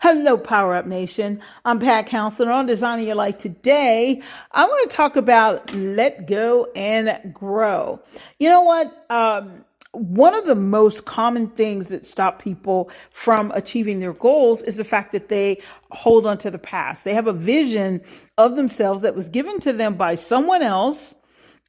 Hello, Power Up Nation. I'm Pat Counselor on Designing Your Life. Today, I want to talk about let go and grow. You know what? One of the most common things that stop people from achieving their goals is the fact that they hold on to the past. They have a vision of themselves that was given to them by someone else,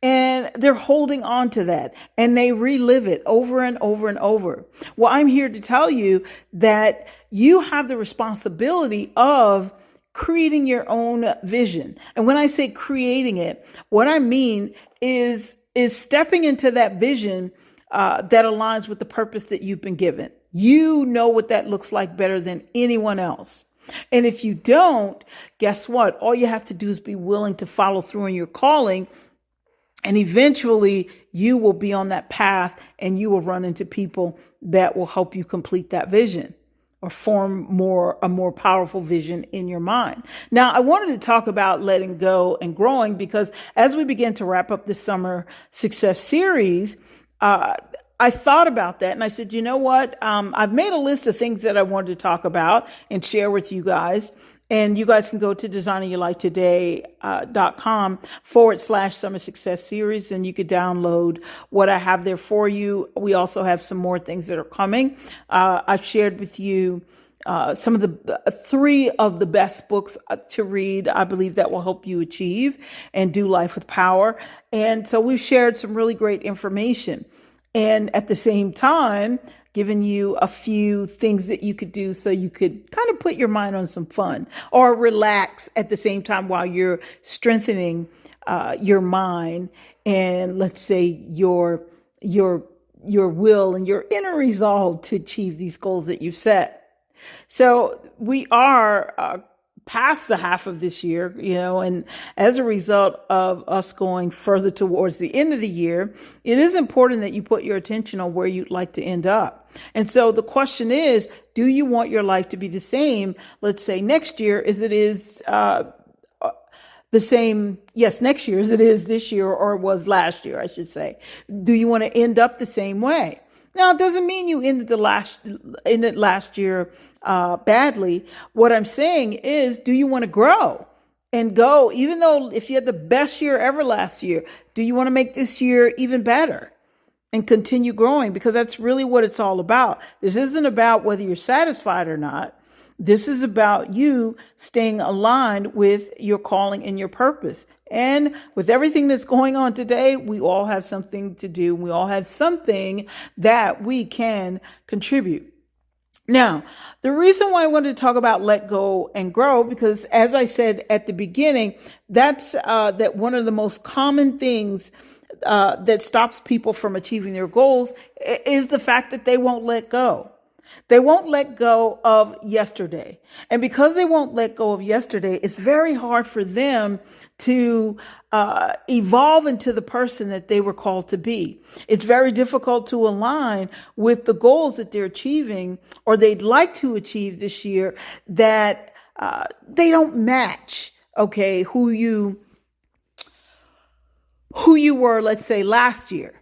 and they're holding on to that and they relive it over and over and over. Well, I'm here to tell you that you have the responsibility of creating your own vision. And when I say creating it, what I mean is stepping into that vision that aligns with the purpose that you've been given. You know what that looks like better than anyone else. And if you don't, guess what? All you have to do is be willing to follow through on your calling. And eventually you will be on that path and you will run into people that will help you complete that vision or form a more powerful vision in your mind. Now, I wanted to talk about letting go and growing because as we begin to wrap up this summer success series, I thought about that and I said, you know what? I've made a list of things that I wanted to talk about and share with you guys. And you guys can go to designingyourlifetoday.com/summer success series and you could download what I have there for you. We also have some more things that are coming. I've shared with you some of the three of the best books to read. I believe that will help you achieve and do life with power. And so we've shared some really great information. And at the same time, giving you a few things that you could do so you could kind of put your mind on some fun or relax at the same time while you're strengthening your mind and let's say your will and your inner resolve to achieve these goals that you've set. So we are past the half of this year, and as a result of us going further towards the end of the year, it is important that you put your attention on where you'd like to end up. And so the question is, do you want your life to be the same, let's say next year as it is next year as it is this year or was last year, I should say. Do you want to end up the same way? Now, it doesn't mean you ended last year badly. What I'm saying is, do you want to grow and go, even though if you had the best year ever last year, do you want to make this year even better and continue growing? Because that's really what it's all about. This isn't about whether you're satisfied or not. This is about you staying aligned with your calling and your purpose. And with everything that's going on today, we all have something to do. We all have something that we can contribute. Now, the reason why I wanted to talk about let go and grow, because as I said at the beginning, that's that one of the most common things that stops people from achieving their goals is the fact that they won't let go. They won't let go of yesterday. And because they won't let go of yesterday, it's very hard for them to evolve into the person that they were called to be. It's very difficult to align with the goals that they're achieving or they'd like to achieve this year that they don't match, okay, who you were, let's say, last year.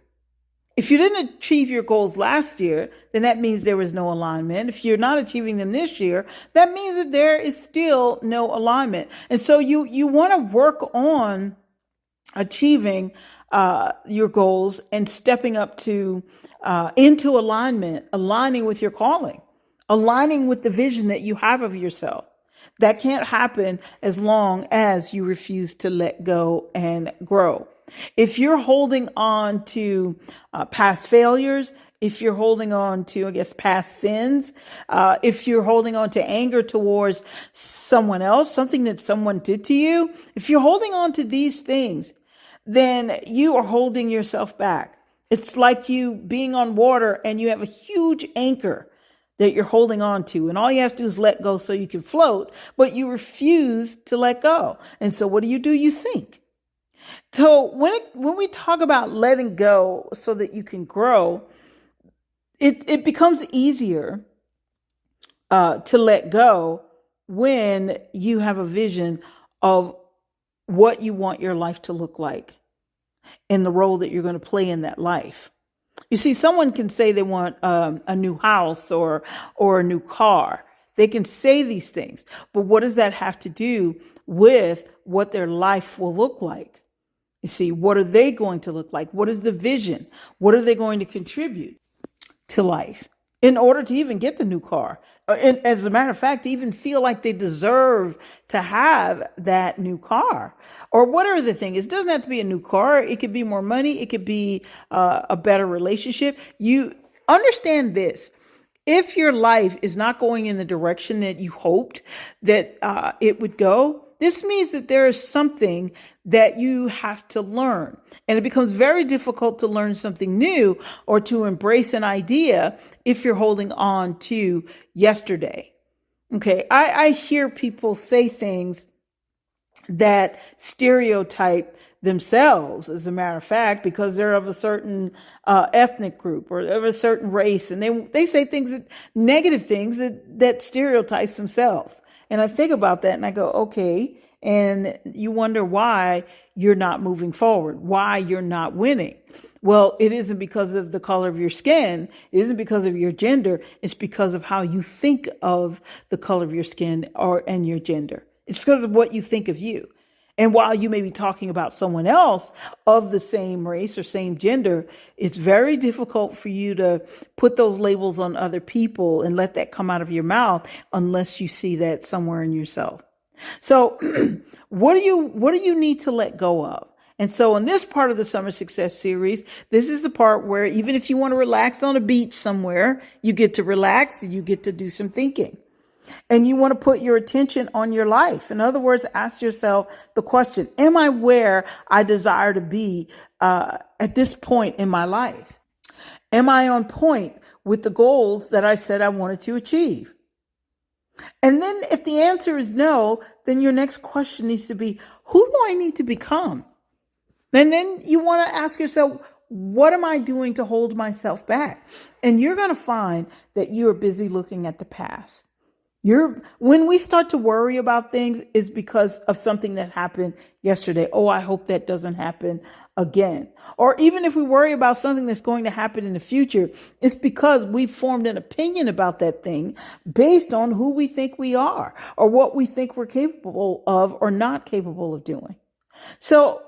If you didn't achieve your goals last year, then that means there was no alignment. If you're not achieving them this year, that means that there is still no alignment. And so you want to work on achieving your goals and stepping up to into alignment, aligning with your calling, aligning with the vision that you have of yourself. That can't happen as long as you refuse to let go and grow. If you're holding on to past failures, if you're holding on to, past sins, if you're holding on to anger towards someone else, something that someone did to you, if you're holding on to these things, then you are holding yourself back. It's like you being on water and you have a huge anchor that you're holding on to. And all you have to do is let go so you can float, but you refuse to let go. And so what do? You sink. So when we talk about letting go so that you can grow, it becomes easier to let go when you have a vision of what you want your life to look like and the role that you're going to play in that life. You see, someone can say they want a new house or a new car. They can say these things, but what does that have to do with what their life will look like? You see, what are they going to look like? What is the vision? What are they going to contribute to life in order to even get the new car? And as a matter of fact, even feel like they deserve to have that new car, or whatever the thing is. It doesn't have to be a new car. It could be more money. It could be a better relationship. You understand this. If your life is not going in the direction that you hoped that it would go, this means that there is something that you have to learn. And it becomes very difficult to learn something new or to embrace an idea if you're holding on to yesterday. Okay, I hear people say things that stereotype themselves, as a matter of fact, because they're of a certain ethnic group or of a certain race. And they say negative things that stereotypes themselves. And I think about that and I go, okay. And you wonder why you're not moving forward, why you're not winning. Well, it isn't because of the color of your skin. It isn't because of your gender. It's because of how you think of the color of your skin and your gender. It's because of what you think of you. And while you may be talking about someone else of the same race or same gender, it's very difficult for you to put those labels on other people and let that come out of your mouth unless you see that somewhere in yourself. So what do you need to let go of? And so in this part of the Summer Success Series, this is the part where even if you want to relax on a beach somewhere, you get to relax and you get to do some thinking. And you want to put your attention on your life. In other words, ask yourself the question, am I where I desire to be at this point in my life? Am I on point with the goals that I said I wanted to achieve? And then if the answer is no, then your next question needs to be, who do I need to become? And then you want to ask yourself, what am I doing to hold myself back? And you're going to find that you are busy looking at the past. When we start to worry about things is because of something that happened yesterday. Oh, I hope that doesn't happen again. Or even if we worry about something that's going to happen in the future, it's because we've formed an opinion about that thing based on who we think we are or what we think we're capable of or not capable of doing. So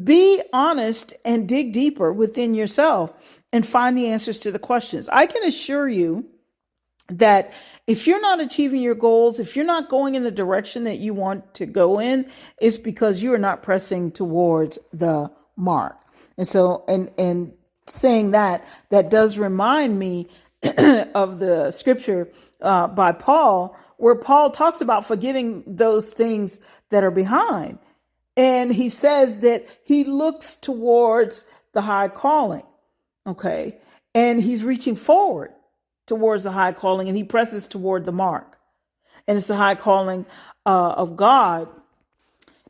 be honest and dig deeper within yourself and find the answers to the questions. I can assure you that if you're not achieving your goals, if you're not going in the direction that you want to go in, it's because you are not pressing towards the mark. And so, and saying that does remind me of the scripture by Paul, where Paul talks about forgetting those things that are behind. And he says that he looks towards the high calling. Okay. And he's reaching forward towards the high calling, and he presses toward the mark. And it's the high calling of God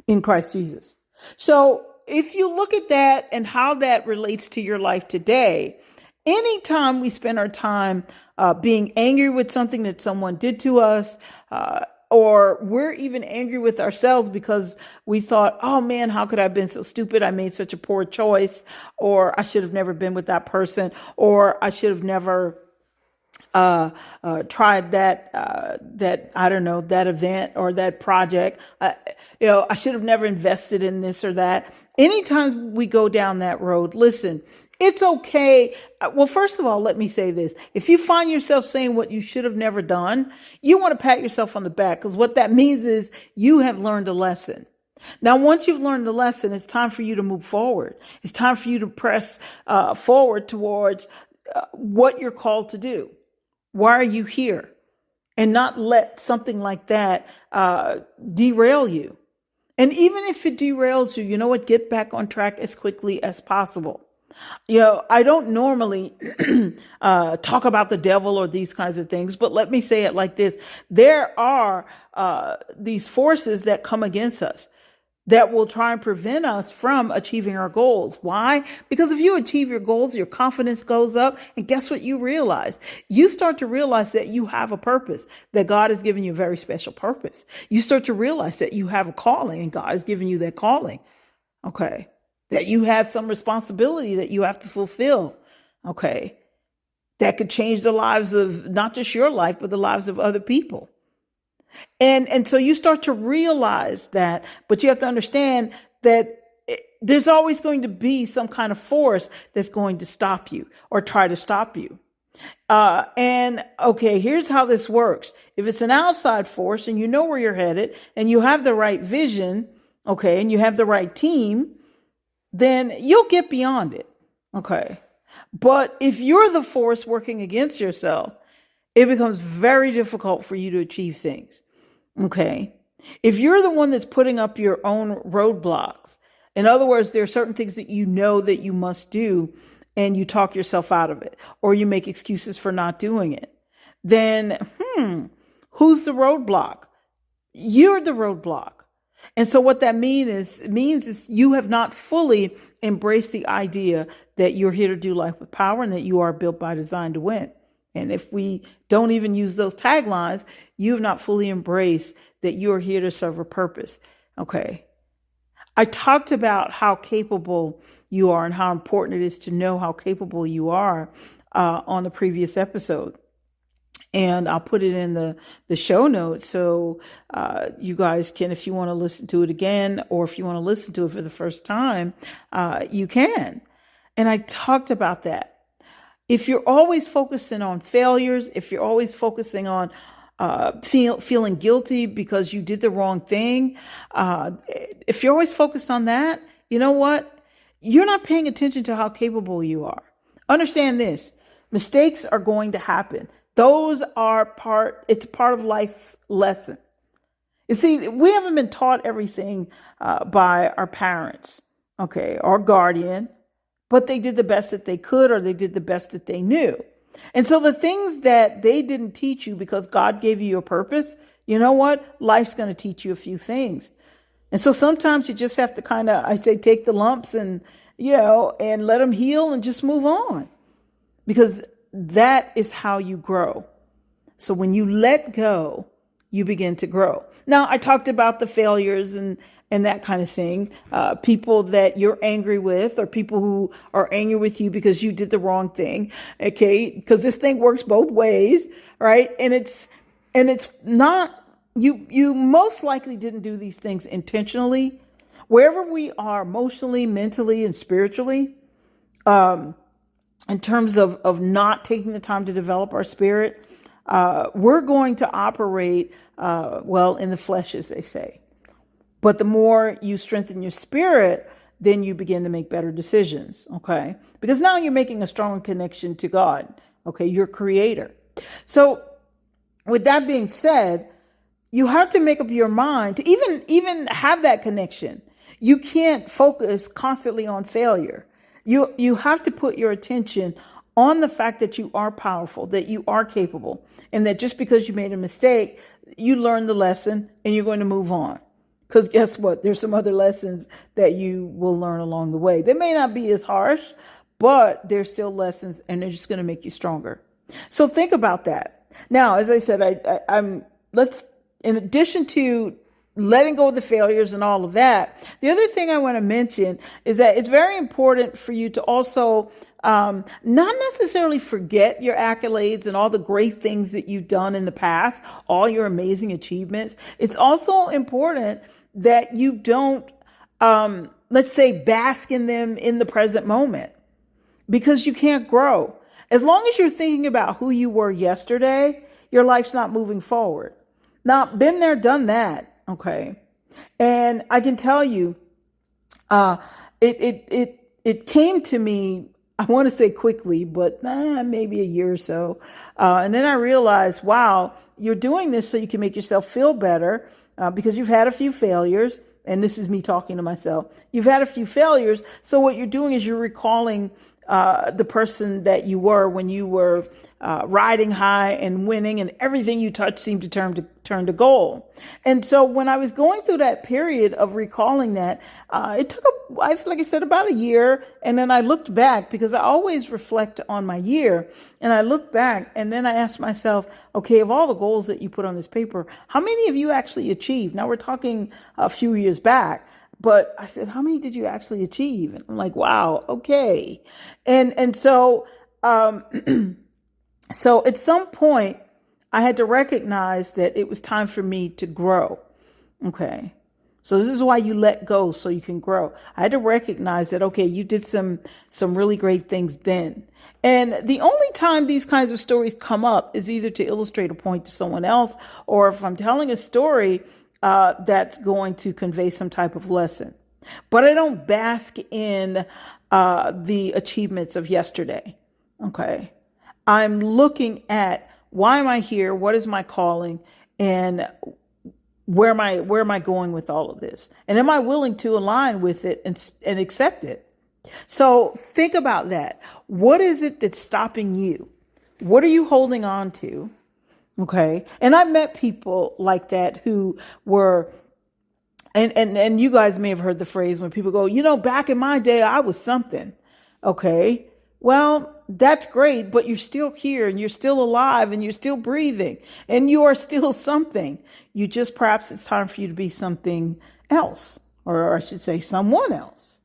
in Christ Jesus. So if you look at that and how that relates to your life today, anytime we spend our time being angry with something that someone did to us, or we're even angry with ourselves because we thought, oh man, how could I have been so stupid? I made such a poor choice, or I should have never been with that person, or I should have never tried that I don't know, that event or that project. I should have never invested in this or that. Anytime we go down that road, listen, it's okay. Well, first of all, let me say this. If you find yourself saying what you should have never done, you want to pat yourself on the back, because what that means is you have learned a lesson. Now, once you've learned the lesson, it's time for you to move forward. It's time for you to press forward towards what you're called to do. Why are you here? And not let something like that derail you. And even if it derails you, you know what? Get back on track as quickly as possible. I don't normally talk about the devil or these kinds of things, but let me say it like this. There are these forces that come against us that will try and prevent us from achieving our goals. Why? Because if you achieve your goals, your confidence goes up. And guess what you realize? You start to realize that you have a purpose, that God has given you a very special purpose. You start to realize that you have a calling, and God has given you that calling. Okay. That you have some responsibility that you have to fulfill. Okay. that could change the lives of not just your life, but the lives of other people. And so you start to realize that, but you have to understand that there's always going to be some kind of force that's going to stop you or try to stop you. And okay, here's how this works. If it's an outside force and you know where you're headed and you have the right vision, okay, and you have the right team, then you'll get beyond it. Okay. But if you're the force working against yourself, it becomes very difficult for you to achieve things. Okay. If you're the one that's putting up your own roadblocks, in other words, there are certain things that you know that you must do and you talk yourself out of it, or you make excuses for not doing it, then, who's the roadblock? You're the roadblock. And so what that means is you have not fully embraced the idea that you're here to do life with power and that you are built by design to win. And if we don't even use those taglines, you've not fully embraced that you're here to serve a purpose. Okay. I talked about how capable you are and how important it is to know how capable you are on the previous episode. And I'll put it in the show notes so you guys can, if you want to listen to it again, or if you want to listen to it for the first time, you can. And I talked about that. If you're always focusing on failures, if you're always focusing on feeling guilty because you did the wrong thing, if you're always focused on that, you know what? You're not paying attention to how capable you are. Understand this. Mistakes are going to happen. It's part of life's lesson. You see, we haven't been taught everything by our parents, okay, or guardian, but they did the best that they could, or they did the best that they knew. And so the things that they didn't teach you because God gave you a purpose, you know what? Life's going to teach you a few things. And so sometimes you just have to take the lumps and let them heal and just move on, because that is how you grow. So when you let go, you begin to grow. Now, I talked about the failures and that kind of thing. People that you're angry with, or people who are angry with you because you did the wrong thing. Okay. Because this thing works both ways. Right. And it's not, you most likely didn't do these things intentionally. Wherever we are emotionally, mentally, and spiritually, in terms of not taking the time to develop our spirit, we're going to operate, in the flesh, as they say. But the more you strengthen your spirit, then you begin to make better decisions. Okay. Because now you're making a strong connection to God. Okay. Your creator. So with that being said, you have to make up your mind to even have that connection. You can't focus constantly on failure. You have to put your attention on the fact that you are powerful, that you are capable, and that just because you made a mistake, you learned the lesson and you're going to move on. Because guess what? There's some other lessons that you will learn along the way. They may not be as harsh, but they're still lessons, and they're just going to make you stronger. So think about that. Now, as I said, in addition to letting go of the failures and all of that, the other thing I want to mention is that it's very important for you to also not necessarily forget your accolades and all the great things that you've done in the past, all your amazing achievements. It's also important that you don't, let's say, bask in them in the present moment, because you can't grow. As long as you're thinking about who you were yesterday, your life's not moving forward. Now, been there, done that. Okay. And I can tell you, it came to me, I want to say quickly, but maybe a year or so. And then I realized, wow, you're doing this so you can make yourself feel better, because you've had a few failures. And this is me talking to myself. You've had a few failures. So what you're doing is you're recalling the person that you were when you were riding high and winning, and everything you touched seemed to turn to gold. And so when I was going through that period of recalling that, it took, like I said, about a year. And then I looked back, because I always reflect on my year. And I looked back, and then I asked myself, okay, of all the goals that you put on this paper, how many have you actually achieved? Now we're talking a few years back. But I said, how many did you actually achieve? And I'm like, wow, okay. And so So at some point, I had to recognize that it was time for me to grow. Okay. So this is why you let go so you can grow. I had to recognize that, okay, you did some really great things then. And the only time these kinds of stories come up is either to illustrate a point to someone else, or if I'm telling a story that's going to convey some type of lesson. But I don't bask in the achievements of yesterday. Okay. I'm looking at, why am I here? What is my calling? And where am I going with all of this? And am I willing to align with it and accept it? So think about that. What is it that's stopping you? What are you holding on to? Okay. And I've met people like that who were, and you guys may have heard the phrase when people go, back in my day, I was something. Okay. Well, that's great, but you're still here and you're still alive and you're still breathing and you are still something. You just, perhaps it's time for you to be something else, or I should say someone else.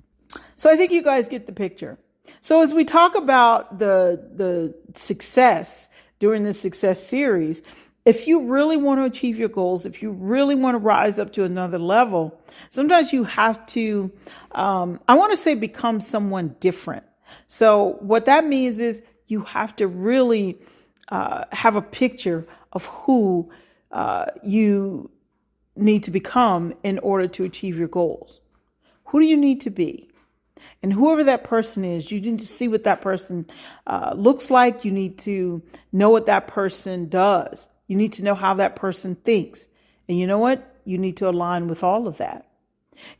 So I think you guys get the picture. So as we talk about the success during this success series, if you really want to achieve your goals, if you really want to rise up to another level, sometimes you have to, I want to say, become someone different. So what that means is you have to really have a picture of who you need to become in order to achieve your goals. Who do you need to be? And whoever that person is, you need to see what that person looks like. You need to know what that person does. You need to know how that person thinks. And you know what? You need to align with all of that.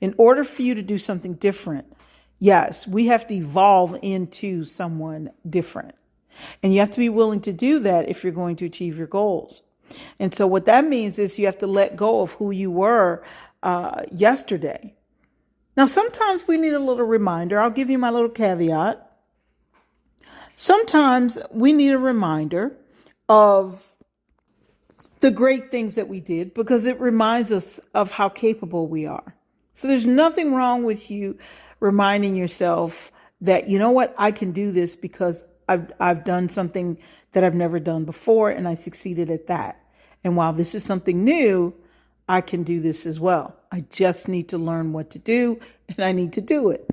In order for you to do something different, yes, we have to evolve into someone different. And you have to be willing to do that if you're going to achieve your goals. And so what that means is you have to let go of who you were yesterday. Now, sometimes we need a little reminder. I'll give you my little caveat. Sometimes we need a reminder of the great things that we did because it reminds us of how capable we are. So there's nothing wrong with you reminding yourself that, you know what, I can do this because I've done something that I've never done before and I succeeded at that. And while this is something new, I can do this as well. I just need to learn what to do and I need to do it.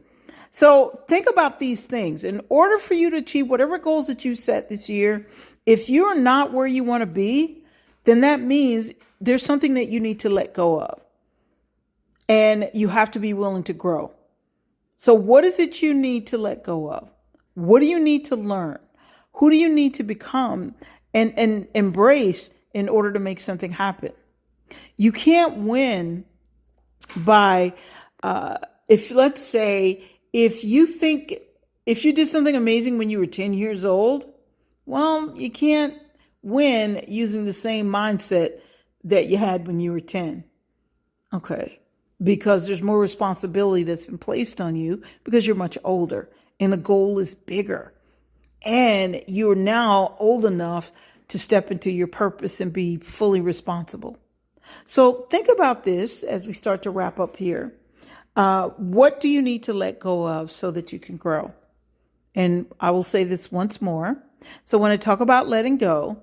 So think about these things. In order for you to achieve whatever goals that you set this year, if you're not where you want to be, then that means there's something that you need to let go of. And you have to be willing to grow. So what is it you need to let go of? What do you need to learn? Who do you need to become and embrace in order to make something happen? You can't win by, if you did something amazing when you were 10 years old, well, you can't win using the same mindset that you had when you were 10. Okay. Because there's more responsibility that's been placed on you because you're much older and the goal is bigger. And you're now old enough to step into your purpose and be fully responsible. So think about this as we start to wrap up here. What do you need to let go of so that you can grow? And I will say this once more. So when I talk about letting go,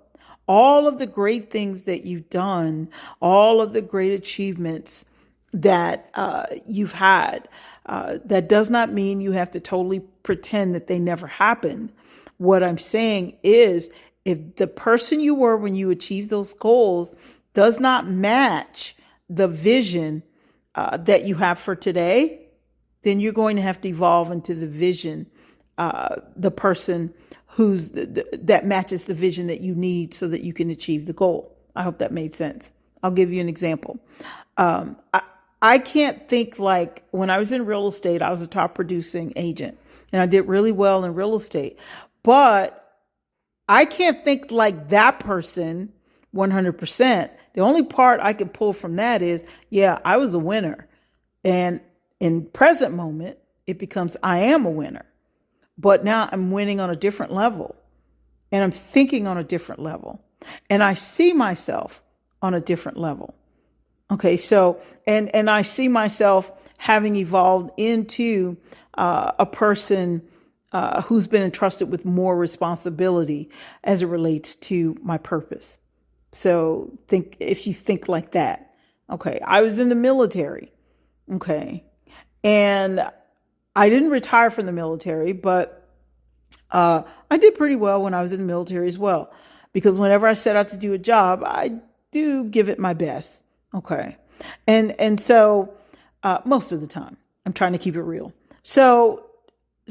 all of the great things that you've done, all of the great achievements that you've had, that does not mean you have to totally pretend that they never happened. What I'm saying is, if the person you were when you achieved those goals does not match the vision that you have for today, then you're going to have to evolve into the vision, the person that matches the vision that you need so that you can achieve the goal. I hope that made sense. I'll give you an example. I can't think like when I was in real estate, I was a top producing agent and I did really well in real estate, but I can't think like that person 100%. The only part I can pull from that is, yeah, I was a winner. And in present moment, it becomes, I am a winner, but now I'm winning on a different level and I'm thinking on a different level and I see myself on a different level. Okay, so, and I see myself having evolved into a person who's been entrusted with more responsibility as it relates to my purpose. So if you think like that. Okay, I was in the military. Okay, and I didn't retire from the military, but I did pretty well when I was in the military as well. Because whenever I set out to do a job, I do give it my best. Okay, and so most of the time, I'm trying to keep it real. So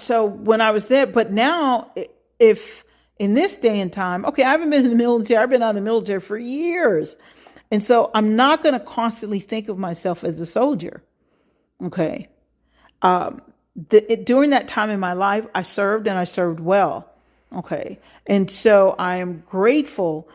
when I was there, but now if in this day and time, okay, I haven't been in the military. I've been out of the military for years. And so I'm not going to constantly think of myself as a soldier. Okay. During that time in my life, I served and I served well. Okay. And so I am grateful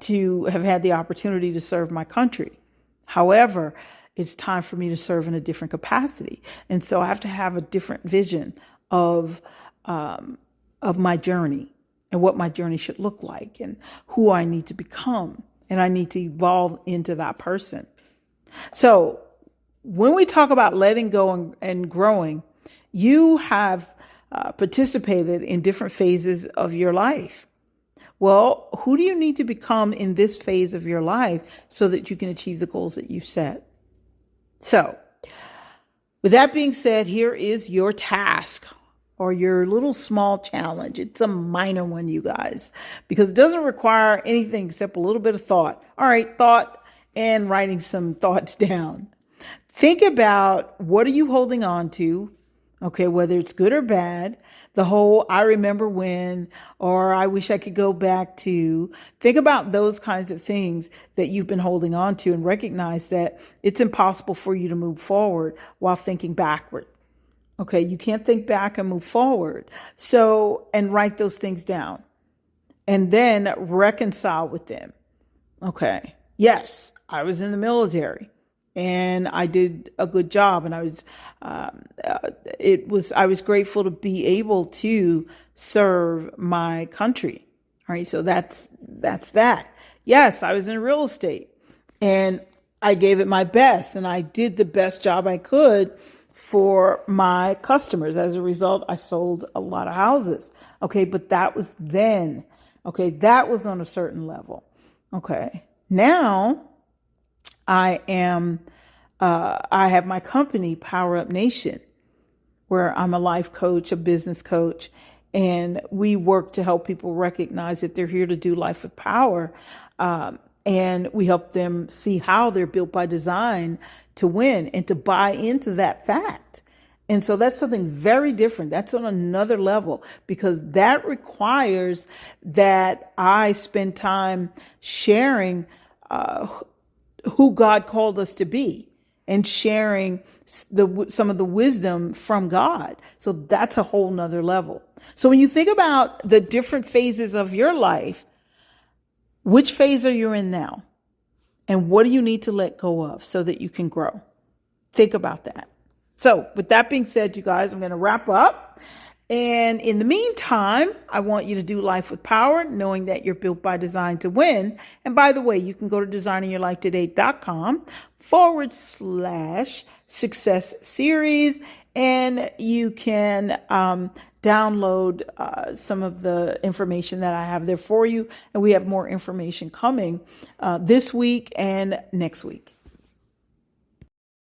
to have had the opportunity to serve my country. However, it's time for me to serve in a different capacity. And so I have to have a different vision of my journey and what my journey should look like and who I need to become. And I need to evolve into that person. So when we talk about letting go and growing, you have participated in different phases of your life. Well, who do you need to become in this phase of your life so that you can achieve the goals that you've set? So with that being said, here is your task or your little small challenge. It's a minor one, you guys, because it doesn't require anything except a little bit of thought. All right, thought and writing some thoughts down. Think about, what are you holding on to? Okay, whether it's good or bad. The whole I remember when, or I wish I could go back to. Think about those kinds of things that you've been holding on to and recognize that it's impossible for you to move forward while thinking backward. Okay, you can't think back and move forward. So, and write those things down and then reconcile with them. Okay, yes, I was in the military and I did a good job, and I was grateful to be able to serve my country. All right, so that's that. Yes, I was in real estate and I gave it my best and I did the best job I could for my customers. As a result, I sold a lot of houses. Okay, but that was then. Okay, that was on a certain level. Okay, now I have my company, Power Up Nation, where I'm a life coach, a business coach, and we work to help people recognize that they're here to do life with power. And we help them see how they're built by design to win and to buy into that fact. And so that's something very different. That's on another level, because that requires that I spend time sharing who God called us to be and sharing some of the wisdom from God. So that's a whole nother level. So when you think about the different phases of your life, which phase are you in now? And what do you need to let go of so that you can grow? Think about that. So with that being said, you guys, I'm going to wrap up. And in the meantime, I want you to do life with power, knowing that you're built by design to win. And by the way, you can go to designingyourlifetoday.com/success series, and you can download some of the information that I have there for you. And we have more information coming this week and next week.